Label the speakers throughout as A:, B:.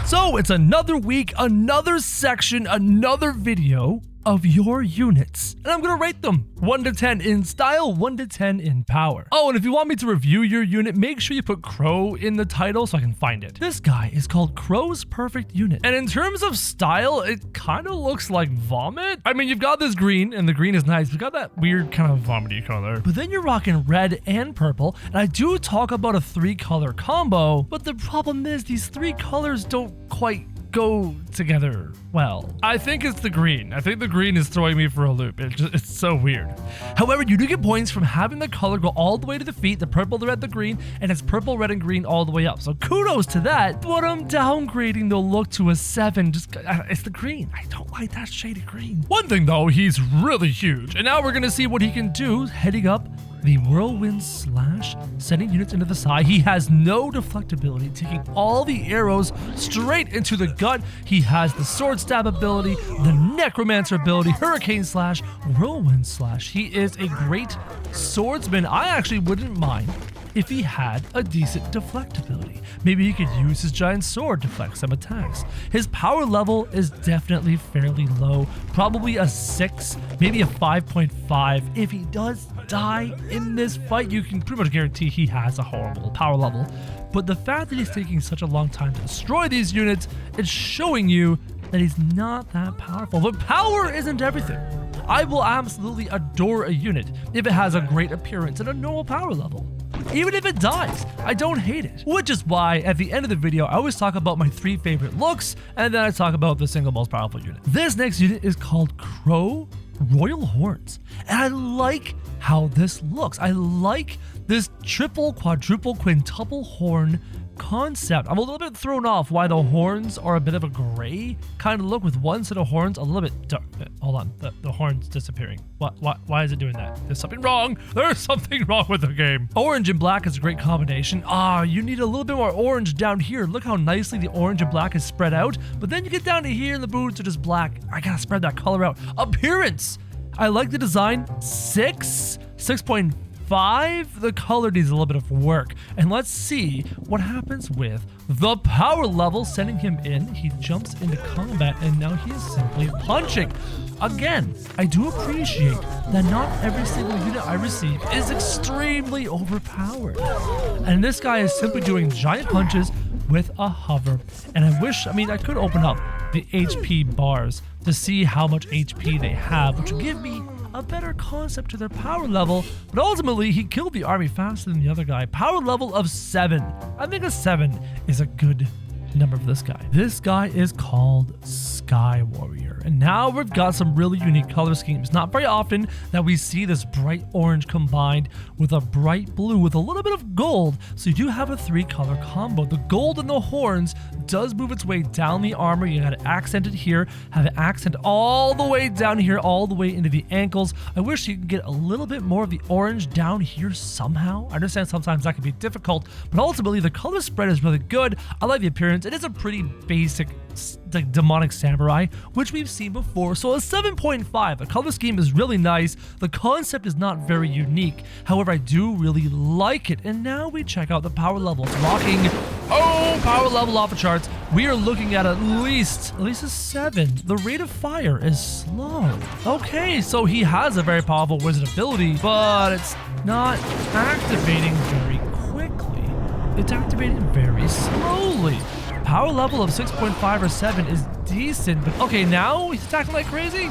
A: So it's another week, another section, another video of your units. And I'm gonna rate them 1 to 10 in style, 1 to 10 in power. Oh, and if you want me to review your unit, make sure you put Crow in the title so I can find it. This guy is called Crow's Perfect Unit. And in terms of style, it kind of looks like vomit. I mean, you've got this green, and the green is nice. You've got that weird kind of vomity color. But then you're rocking red and purple. And I do talk about a 3-color combo, but the problem is these 3 colors don't quite go together well. I think it's the green. I think the green is throwing me for a loop. It's so weird. However, you do get points from having the color go all the way to the feet, the purple, the red, the green, and it's purple, red, and green all the way up. So kudos to that, but I'm downgrading the look to a 7. It's the green. I don't like that shade of green. One thing though, he's really huge. And now we're gonna see what he can do heading up the whirlwind slash, sending units into the side. He has no deflectability, taking all the arrows straight into the gut. He has the sword stab ability, the necromancer ability, hurricane slash, whirlwind slash. He is a great swordsman. I actually wouldn't mind if he had a decent deflectability. Maybe he could use his giant sword to deflect some attacks. His power level is definitely fairly low, probably a 6, maybe a 5.5. If he does die in this fight, you can pretty much guarantee he has a horrible power level. But the fact that he's taking such a long time to destroy these units is showing you that he's not that powerful. But power isn't everything. I will absolutely adore a unit if it has a great appearance and a normal power level. Even if it dies, I don't hate it. Which is why at the end of the video, I always talk about my 3 favorite looks, and then I talk about the single most powerful unit. This next unit is called Crow Royal Horns. And I like how this looks. I like this triple, quadruple, quintuple horn concept. I'm a little bit thrown off why the horns are a bit of a gray kind of look with one set of horns, a little bit dark. Hold on, the horns disappearing. Why is it doing that? There's something wrong. There's something wrong with the game. Orange and black is a great combination. You need a little bit more orange down here. Look how nicely the orange and black is spread out. But then you get down to here and the boots are just black. I gotta spread that color out. Appearance. I like the design. 6.5. The color needs a little bit of work. And let's see what happens with the power level, sending him in. He jumps into combat and now he is simply punching. Again, I do appreciate that not every single unit I receive is extremely overpowered. And this guy is simply doing giant punches with a hover. And I could open up the HP bars to see how much HP they have, which will give me a better concept to their power level, but ultimately he killed the army faster than the other guy. Power level of 7. I think a 7 is a good number for this guy. This guy is called Sky Warrior, and now we've got some really unique color schemes. Not very often that we see this bright orange combined with a bright blue with a little bit of gold, so you do have a 3-color combo. The gold in the horns does move its way down the armor. You got it accented here, have it accent all the way down here, all the way into the ankles. I wish you could get a little bit more of the orange down here somehow. I understand sometimes that can be difficult, but ultimately the color spread is really good. I like the appearance. It is a pretty basic like demonic samurai, which we've seen before. So a 7.5. The color scheme is really nice. The concept is not very unique. However, I do really like it. And now we check out the power levels. Rocking, power level off the charts. We are looking at least a 7. The rate of fire is slow. Okay, so he has a very powerful wizard ability, but it's not activating very quickly. It's activating very slowly. Power level of 6.5 or 7 is decent, but okay, now he's attacking like crazy?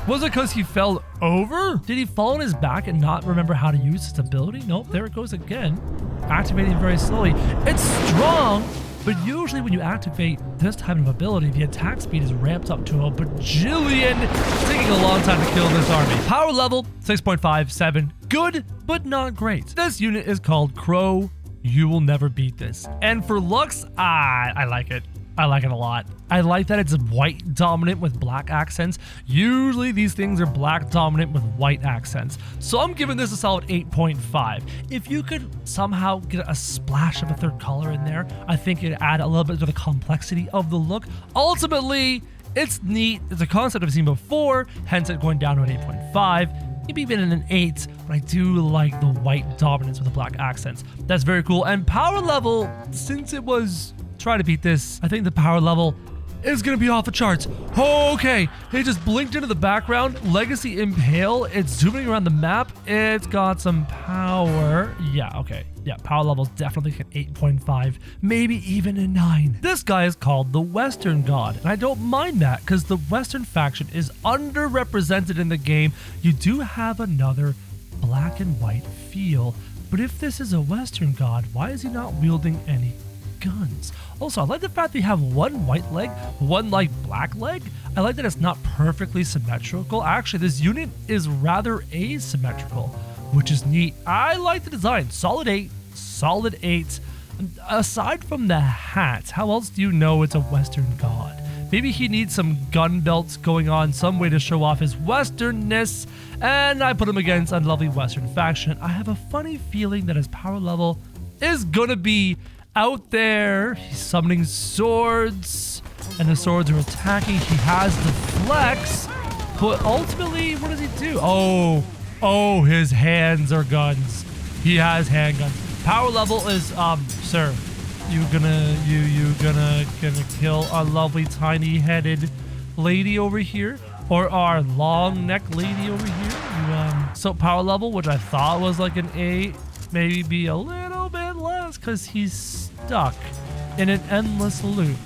A: Was it because he fell over? Did he fall on his back and not remember how to use his ability? Nope, there it goes again. Activating very slowly. It's strong, but usually when you activate this type of ability, the attack speed is ramped up to a bajillion. It's taking a long time to kill this army. Power level, 6.5, 7. Good, but not great. This unit is called Crow. You will never beat this. And for looks, I like it. I like it a lot. I like that it's white dominant with black accents. Usually these things are black dominant with white accents. So I'm giving this a solid 8.5. If you could somehow get a splash of a 3rd color in there, I think it'd add a little bit to the complexity of the look. Ultimately, it's neat. It's a concept I've seen before, hence it going down to an 8.5. Maybe even an 8, but I do like the white dominance with the black accents. That's very cool. And power level, since it was try to beat this. I think the power level is gonna be off the charts. Okay, it just blinked into the background. Legacy Impale. It's zooming around the map. It's got some power. Yeah, okay. Yeah, power level's definitely an 8.5, maybe even a 9. This guy is called the Western God, and I don't mind that because the Western faction is underrepresented in the game. You do have another black and white feel, but if this is a Western God, why is he not wielding any guns? Also, I like the fact that you have one white leg, one like black leg. I like that it's not perfectly symmetrical. Actually, this unit is rather asymmetrical, which is neat. I like the design. Solid 8, solid 8. Aside from the hat, how else do you know it's a Western God? Maybe he needs some gun belts going on, some way to show off his Westernness, and I put him against a lovely Western faction. I have a funny feeling that his power level is gonna be out there. He's summoning swords, and the swords are attacking. He has the flex, but ultimately, what does he do? Oh, his hands are guns. He has handguns. Power level is, sir, you gonna kill our lovely tiny-headed lady over here, or our long-neck lady over here? So power level, which I thought was like an 8, maybe be a little bit less because he's stuck in an endless loop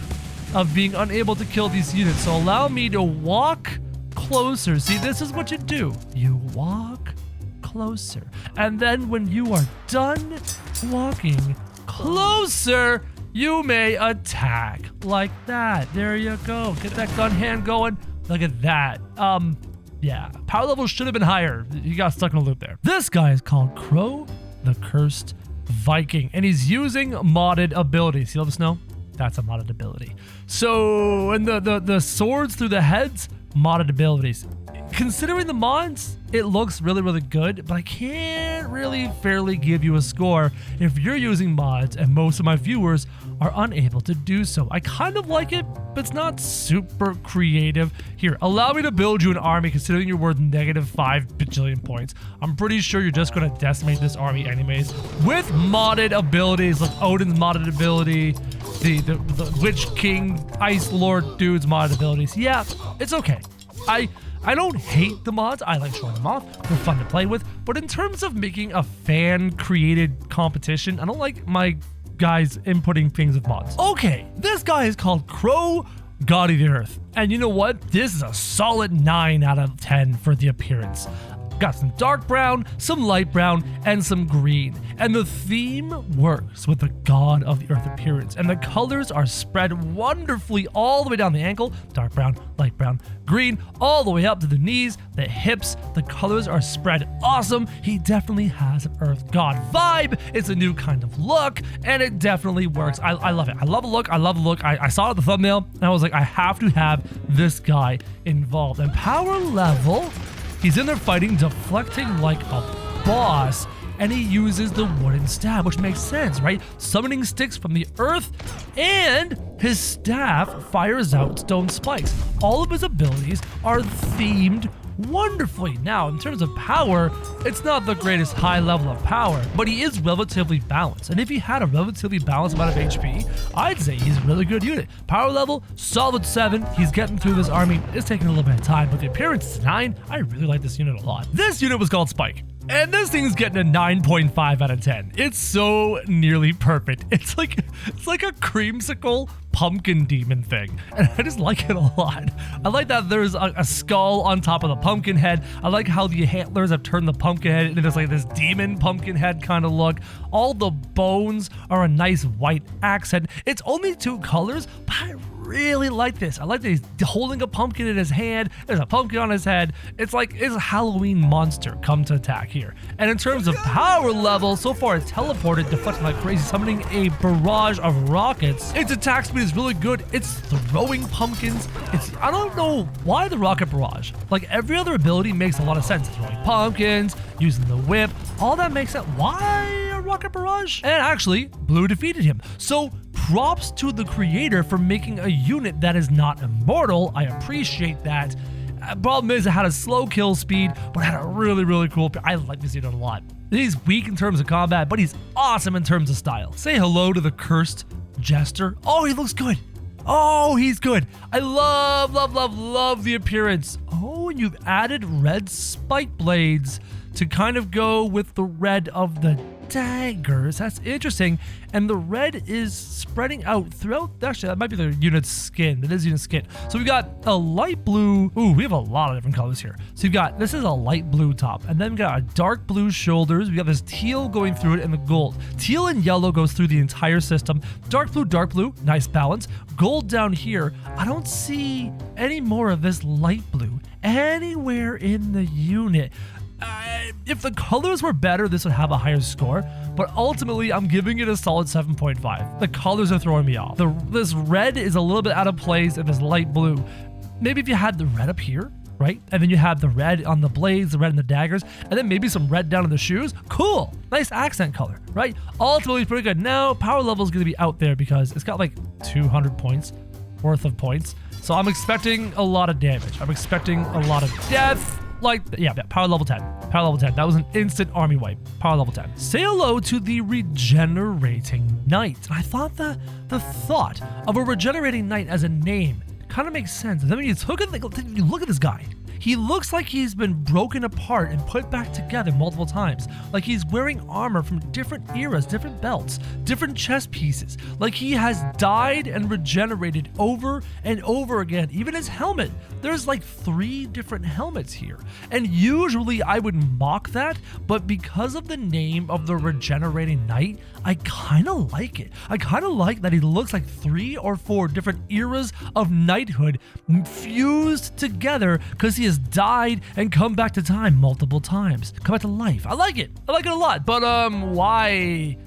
A: of being unable to kill these units. So allow me to walk closer. See, this is what you do. You walk closer. And then when you are done walking closer, you may attack like that. There you go. Get that gun hand going. Look at that. Yeah, power level should have been higher. He got stuck in a loop there. This guy is called Crow the Cursed Viking, and he's using modded abilities. See all the snow? That's a modded ability. So, and the swords through the heads, modded abilities. Considering the mods, it looks really, really good, but I can't really fairly give you a score if you're using mods and most of my viewers are unable to do so. I kind of like it, but it's not super creative. Here, allow me to build you an army considering you're worth -5 bajillion points. I'm pretty sure you're just going to decimate this army anyways with modded abilities like Odin's modded ability, the Witch King, Ice Lord dude's modded abilities. Yeah, it's okay. I don't hate the mods. I like showing them off. They're fun to play with. But in terms of making a fan-created competition, I don't like my guys inputting things with mods. Okay, this guy is called Crow, God of the Earth. And you know what? This is a solid 9 out of 10 for the appearance. Got some dark brown, some light brown, and some green. And the theme works with the God of the Earth appearance. And the colors are spread wonderfully all the way down the ankle. Dark brown, light brown, green, all the way up to the knees, the hips. The colors are spread awesome. He definitely has an Earth God vibe. It's a new kind of look, and it definitely works. I love it. I love the look. I love the look. I saw it at the thumbnail, and I was like, I have to have this guy involved. And power level, he's in there fighting, deflecting like a boss, and he uses the wooden staff, which makes sense, right? Summoning sticks from the earth, and his staff fires out stone spikes. All of his abilities are themed wonderfully. Now, in terms of power, it's not the greatest high level of power, but he is relatively balanced. And if he had a relatively balanced amount of HP, I'd say he's a really good unit. Power level, solid 7. He's getting through this army. It's taking a little bit of time, but the appearance is 9. I really like this unit a lot. This unit was called Spike, and this thing's getting a 9.5 out of 10. It's so nearly perfect. It's like a creamsicle pumpkin demon thing, and I just like it a lot. I like that there's a skull on top of the pumpkin head. I like how the antlers have turned the pumpkin head into like this demon pumpkin head kind of look. All the bones are a nice white accent. It's only 2 colors, but I really like this. I like that he's holding a pumpkin in his hand. There's a pumpkin on his head. It's like it's a Halloween monster come to attack here. And in terms of power level, so far it's teleported, deflecting like crazy, summoning a barrage of rockets. Its attack speed is really good. It's throwing pumpkins. I don't know why the rocket barrage. Like every other ability makes a lot of sense. Throwing pumpkins, using the whip, all that makes sense. Why a rocket barrage? And actually, blue defeated him. So props to the creator for making a unit that is not immortal. I appreciate that. Problem is, it had a slow kill speed, but had a really, really cool. I like this unit a lot. He's weak in terms of combat, but he's awesome in terms of style. Say hello to the cursed Jester. Oh, he looks good. Oh, he's good. I love the appearance. Oh, and you've added red spike blades to kind of go with the red of the daggers. That's interesting. And the red is spreading out throughout. Actually, that might be the unit's skin. It is unit skin. So we've got a light blue. Ooh, we have a lot of different colors here. So you've got, this is a light blue top. And then we got a dark blue shoulders. We got this teal going through it and the gold. Teal and yellow goes through the entire system. Dark blue, nice balance. Gold down here. I don't see any more of this light blue anywhere in the unit. If the colors were better, this would have a higher score, but ultimately I'm giving it a solid 7.5. The colors are throwing me off. This red is a little bit out of place and this light blue. Maybe if you had the red up here, right? And then you have the red on the blades, the red in the daggers, and then maybe some red down in the shoes. Cool. Nice accent color, right? Ultimately pretty good. Now power level is going to be out there because it's got like 200 points worth of points. So I'm expecting a lot of damage. I'm expecting a lot of death. Yeah, power level 10. Power level 10. That was an instant army wipe. Power level 10. Say hello to the regenerating knight. And I thought the thought of a regenerating knight as a name kind of makes sense. And then when you look at this guy, he looks like he's been broken apart and put back together multiple times. Like he's wearing armor from different eras, different belts, different chest pieces. Like he has died and regenerated over and over again. Even his helmet, there's like 3 different helmets here. And usually I would mock that, but because of the name of the regenerating knight, I kind of like it. I kind of like that he looks like 3 or 4 different eras of knighthood fused together because he has died and come back to time multiple times. Come back to life. I like it. I like it a lot. But why?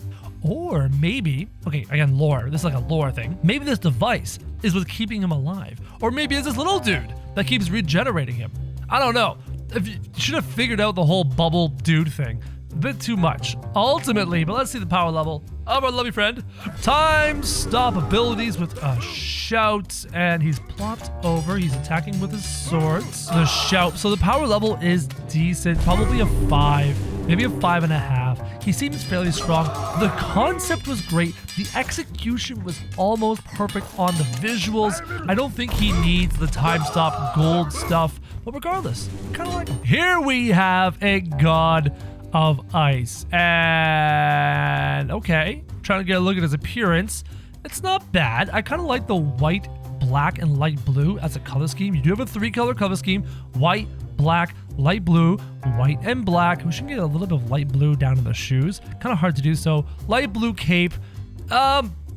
A: Or maybe, okay, again, lore. This is like a lore thing. Maybe this device is what's keeping him alive. Or maybe it's this little dude that keeps regenerating him. I don't know. If you should have figured out the whole bubble dude thing. A bit too much. Ultimately, but let's see the power level of our lovely friend. Time stop abilities with a shout, and he's plopped over. He's attacking with his swords. The shout. So the power level is decent, probably a 5, maybe a 5.5. He seems fairly strong. The concept was great. The execution was almost perfect on the visuals. I don't think he needs the time stop gold stuff, but regardless, kind of like him. Here we have a god of ice, and okay, trying to get a look at his appearance. It's not bad. I kind of like the white, black, and light blue as a color scheme. You do have a 3-color color scheme: white, black, light blue, white, and black. We should get a little bit of light blue down in the shoes. Kind of hard to do so. Light blue cape.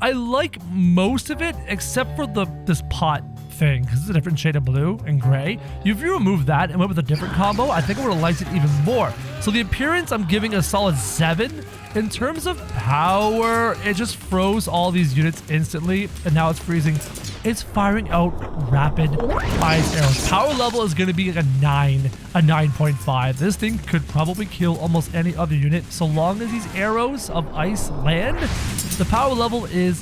A: I like most of it except for this pot thing, because it's a different shade of blue and gray. If you remove that and went with a different combo, I think I would have liked it even more. So the appearance, I'm giving a solid 7. In terms of power, it just froze all these units instantly, and now it's freezing. It's firing out rapid ice arrows. Power level is going to be like a 9, a 9.5. This thing could probably kill almost any other unit. So long as these arrows of ice land, the power level is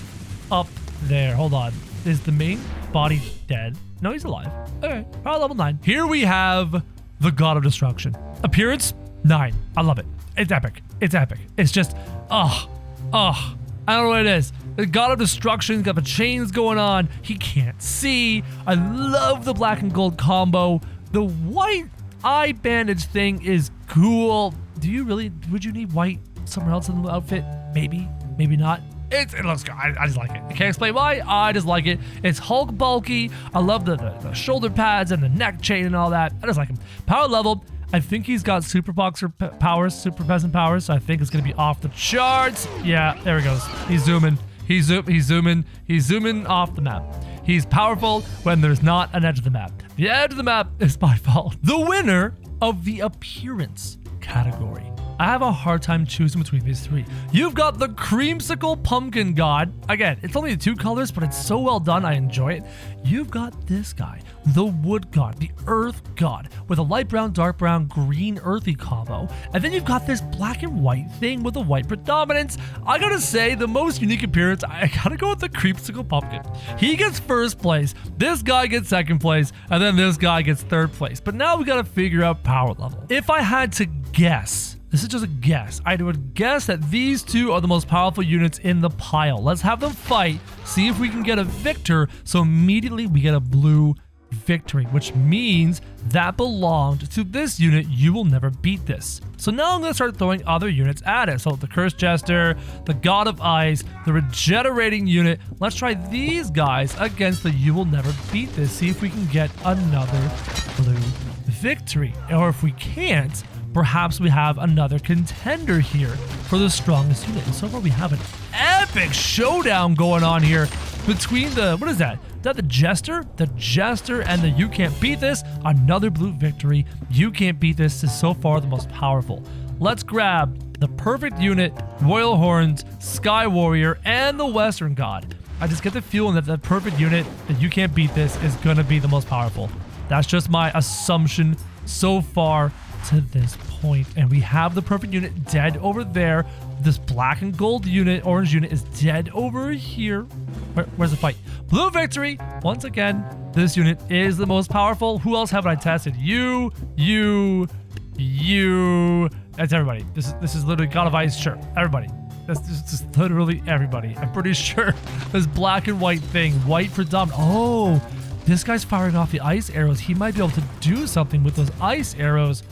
A: up there. Hold on. Is the main body dead? No, he's alive. Okay, power level 9. Here we have the God of Destruction. Appearance, 9. I love it. It's epic. It's epic. It's just, I don't know what it is. The God of Destruction got the chains going on. He can't see. I love the black and gold combo. The white eye bandage thing is cool. Would you need white somewhere else in the outfit? Maybe, maybe not. It looks good. I just like it. I can't explain why. I just like it. It's Hulk bulky. I love the shoulder pads and the neck chain and all that. I just like him. Power level, I think he's got super boxer powers, super peasant powers. So I think it's going to be off the charts. Yeah, there he goes. He's zooming. He's zooming off the map. He's powerful when there's not an edge of the map. The edge of the map is my fault. The winner of the appearance category. I have a hard time choosing between these 3. You've got the Creamsicle Pumpkin God. Again, it's only 2 colors, but it's so well done, I enjoy it. You've got this guy, the Wood God, the Earth God, with a light brown, dark brown, green, earthy combo. And then you've got this black and white thing with a white predominance. I gotta say, the most unique appearance, I gotta go with the Creamsicle Pumpkin. He gets 1st place, this guy gets 2nd place, and then this guy gets 3rd place. But now we gotta figure out power level. If I had to guess This is just a guess. I would guess that these two are the most powerful units in the pile. Let's have them fight, see if we can get a victor. So immediately we get a blue victory, which means that belonged to this unit. You will never beat this. So now I'm going to start throwing other units at it. So the Cursed Jester, the God of Ice, the Regenerating unit. Let's try these guys against the You Will Never Beat This. See if we can get another blue victory. Or if we can't, perhaps we have another contender here for the strongest unit. And so far we have an epic showdown going on here between the, what is that? Is that the Jester? The Jester and the You Can't Beat This. Another blue victory. You Can't Beat This is so far the most powerful. Let's grab the perfect unit, Royal Horns, Sky Warrior, and the Western God. I just get the feeling that the perfect unit, that You Can't Beat This, is going to be the most powerful. That's just my assumption so far to this point. And we have the perfect unit dead over there. This black and gold unit, orange unit, is dead over here. Where's the fight? Blue victory. Once again, this unit is the most powerful. Who else haven't I tested? You. That's everybody. This is literally God of Ice. Sure, everybody. That's just literally everybody. I'm pretty sure this black and white thing, white predominant. Oh, this guy's firing off the ice arrows. He might be able to do something with those ice arrows.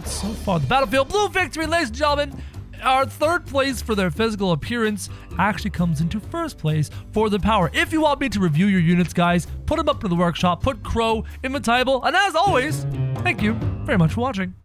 A: So far, the battlefield, blue victory, ladies and gentlemen. Our third place for their physical appearance actually comes into first place for the power. If you want me to review your units, guys, put them up in the workshop, put Crow in the table, and as always, thank you very much for watching.